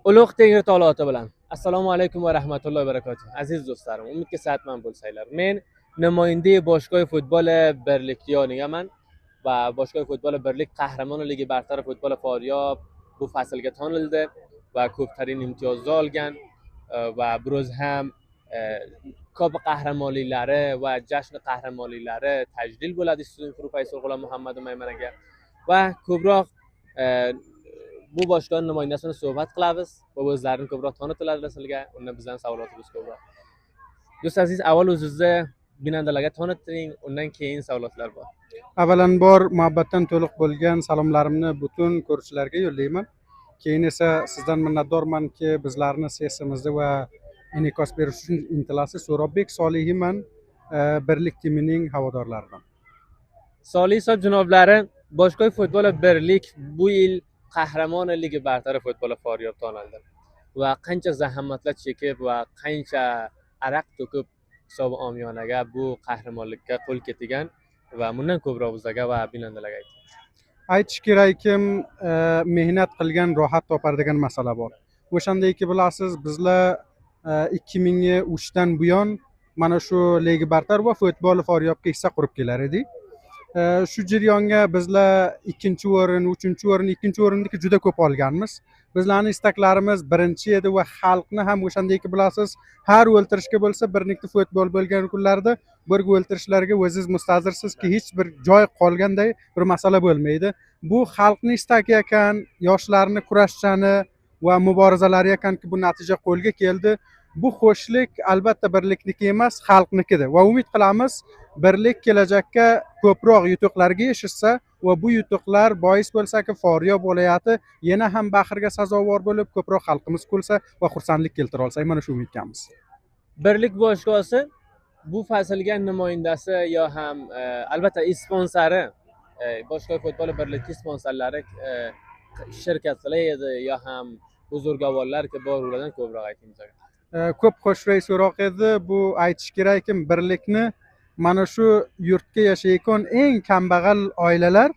ulug' Tengri taoloti bilan. Assalomu alaykum va rahmatullohi va barakatuh. Aziz do'stlarim, umidki sihatmand bo'lsanglar. Men namoyandai boshqo'y futbol birlikdiyonigaman va boshqo'y futbol birlik qahramoni ligi bartari futbol Faryab bu faslga tanildi va ko'ptarin imtiyozlar olgan va biroz ham ko'p qahramonliklari va jashn qahramonliklari tajdil bo'ladi Studiyo Faysal G'ulom Muhammad Maymanaga va ko'proq bu boshqon namoyandasini suhbat qilamiz va o'zlarini ko'proq tanitadilar sizlarga. Undan bizdan savolotimiz ko'proq. Do'st aziz, avval o'zingizni binandalarga tanittiring, undan keyin savolotlar bor. Avvalambor muhabbatdan to'liq bo'lgan salomlarimni butun ko'ruvchilarga yo'llayman. Keyin esa sizdan minnatdormanki, bizlarni sesimizni va in'ikos berish uchun intilasiz. So'robbek Solihiman, birlik timining havodorlaridan. Solih hisob janoblari, boshqo'y futbol birlik bu yil qahramon ligi bartari futbol Faryab tanildi va qancha zahmatlar chekib va qancha araq to'kib hisob omyonaga bu qahramonlikka qo'l ketgan va bundan ko'proq bizlarga va binandalarga ayting. Aytish kerakki, mehnat qilgan rohat topar degan masala bor. O'shandayki bilasiz, bizlar 2003 dan buyon mana shu ligi bartar va futbol Faryabga hissa qurib kelar edik. Shu jarayonga bizlar 2-o'rin, 3-o'rin, 2-o'rinniki juda ko'p olganmiz. Bizlarning istaklarimiz birinchi edi va xalqni ham o'shandayki bilasiz, har o'ltirishga bo'lsa, bir nechta futbol bo'lgan kunlarda bir o'ltirishlarga o'zingiz mustazdirsizki, hech bir joy qolganday bir masala bo'lmaydi. Bu xalqning istagi ekan, yoshlarni kurashchani va muborazalari ekanki, bu natija qo'lga keldi. Bu xo'shlik albatta birlikniki emas, xalqnikidir va umid qilamiz birlik kelajakka ko'proq yutuqlarga erishsa va bu yutuqlar bois bo'lsaki Faryab viloyati yana ham baxrga sazovor bo'lib, ko'proq xalqimiz kulsa va xursandlik keltira olsak, mana shu umiddamiz. Birlik boshqosi bu faslga namoyandasi yo ham albatta sponsori boshqa futbol birlik sponsorlari shirkatlar edi yo ham huzurg'avorlar ki bor ulardan ko'proq aytamiz. Ko'p xo'shro'y so'roq edi. Bu aytish kerakki, birlikni mana shu yurtga yashayotgan eng kambag'al oilalar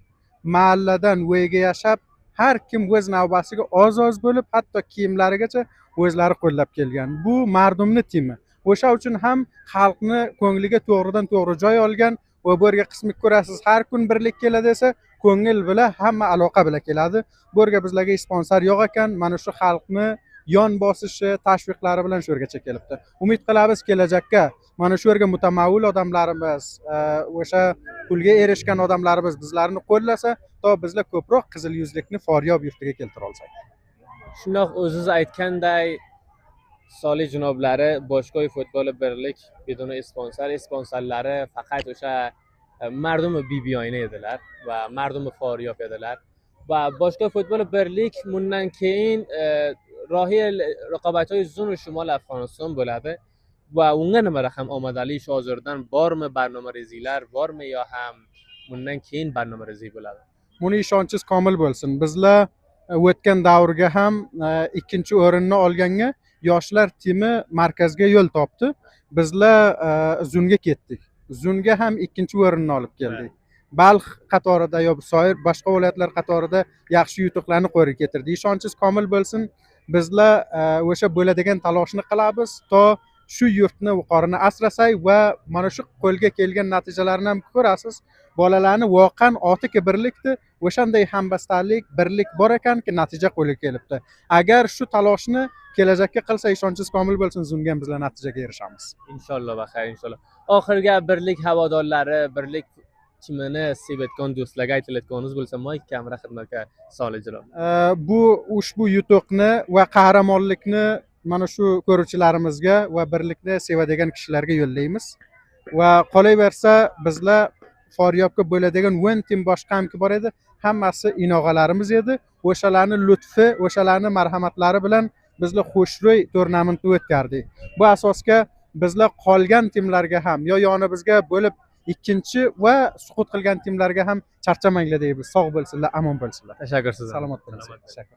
mahalladan o'yga yashab, har kim o'z navbasiga oz bo'lib, hatto kiyimlarigacha o'zlari qo'llab kelgan. Bu mardumni timi. O'sha uchun ham xalqni ko'ngliga to'g'ridan to'g'ri joy olgan va bu yerga qismik ko'rasiz, har kun birlik keladi desa, ko'ngil bilan hamma aloqa bilan keladi. Bu yerga bizlarga sponsor yo'q ekan, mana shu xalqni yon bosishi, tashviqlari bilan shu yergacha kelibdi. Umid qilamiz kelajakka mana shu yerga mutamovil odamlarimiz, o'sha pulga erishgan odamlarimiz bizlarni qo'llasa, to bizlar ko'proq qizil yuzlikni Faryab yurtiga keltira olsak. Shundoq o'zingiz aytganday, Solih janoblari boshqo'y futbol birlik biduni sponsorlari faqat o'sha mardumi Bibiyoyna edilar va mardumi Faryab edilar va boshqo'y futbol birlik bundan keyin rohiyal raqobatlar Zun Shimol Afg'oniston bo'ladi va unga nima raqam omadali hozirdan bormi barnoma rezilar bormi yo ham bundan keyin barnoma rezi bo'ladi? Buni ishonchingiz komil bo'lsin. Bizlar o'tgan davrga ham 2-o'rinni olganga yoshlar timi markazga yo'l topdi. Bizlar Zunga ketdik. Zunga ham 2-o'rinni olib keldik. Balx qatorida yo soir boshqa viloyatlar qatorida yaxshi yutuqlarni qo'lga keltirdi. Ishonchingiz komil bo'lsin. Bizlar o'sha bo'ladigan taloshni qilamiz, to shu yurtni yuqorini asrasak va mana shu qo'lga kelgan natijalarni ham ko'rasiz. Bolalarni voqan otiki birlikdi, o'shanday hamdastalik, birlik bor ekanki natija qo'lga kelibdi. Agar shu taloshni kelajakka qilsa, ishonchingiz komil bo'lsin, Zunga ham bizlar natijaga erishamiz. Inshaalloh va xayr, inshaalloh. Oxirgi birlik havodorlari, birlik timini sevetgan do'stlarga aytilayotganingiz bo'lsa, moy kamera xizmatga Solih janob. Bu ushbu yutuqni va qahramonlikni mana shu ko'ruvchilarimizga va birlikni sevadigan kishilarga yo'llaymiz va qolaversa bizlar Faryabga bo'ladigan 10 tim boshqa hamki bor edi, hammasi inog'alarimiz edi. O'shalarni lutfi, o'shalarni marhamatlari bilan bizlar xushro'y turnamentni o'tkardik. Bu asosga bizlar qolgan timlarga ham yo yonimizga bo'lib ikkinchi va suqut qilgan timlarga ham charchamanglar deymiz. Sog' bo'lsinlar, amon bo'lsinlar. Tashakkur sizlarga. Salomat bo'linglar. Tashakkur.